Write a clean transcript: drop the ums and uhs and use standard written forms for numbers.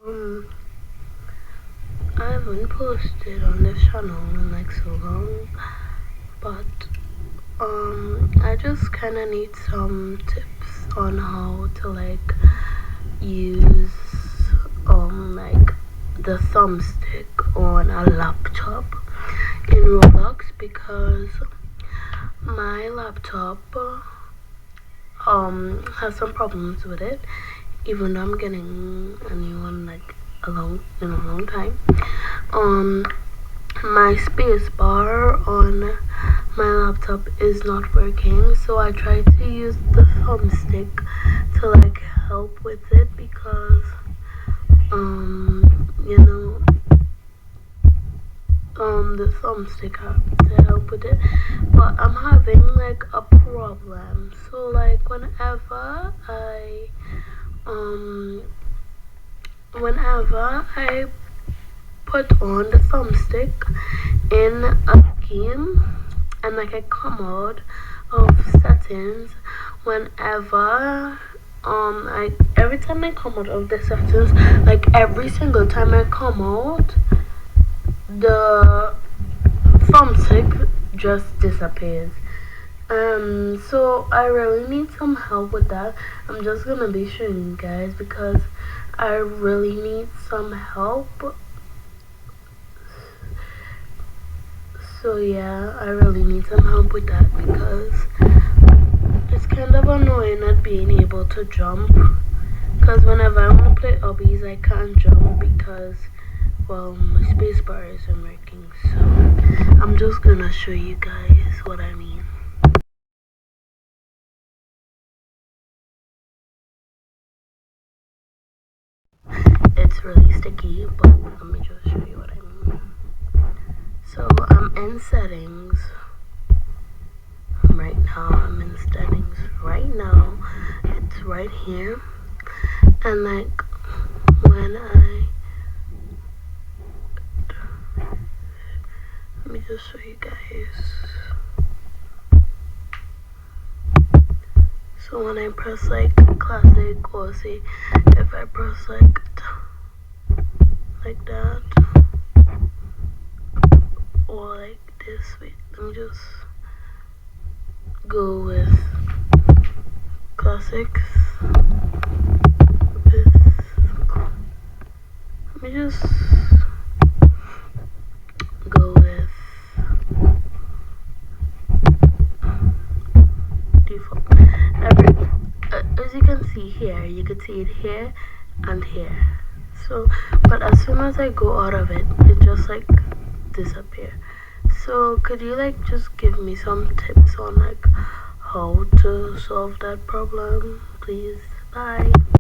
Um, I haven't posted on this channel in like so long, but I just kind of need some tips on how to like use like the thumbstick on a laptop in Roblox, because my laptop has some problems with it, even though I'm getting a new one like in a long time. My space bar on my laptop is not working, so I tried to use the thumbstick to like help with it, because you know, the thumbstick to help with it, but I'm having like a problem. So like whenever I put on the thumbstick in a game and like I come out of settings, whenever every time I come out of the settings, like every single time I come out, the thumbstick just disappears. So I really need some help with that. I'm just gonna be showing you guys because I really need some help. So yeah, I really need some help with that, because it's kind of annoying not being able to jump. Because whenever I want to play obbies, I can't jump because, well, my spacebar isn't working. So I'm just gonna show you guys what I mean. It's really sticky, but let me just show you what I mean. So I'm in settings right now. I'm in settings right now. It's right here. And like when let me just show you guys. So when I press like classic, or say if I press like that, or like this, wait, let me just go with classics. Let me just go with default. As you can see here, you can see it here and here. So, but as soon as I go out of it, it just like disappear. So could you like just give me some tips on like how to solve that problem, please? Bye.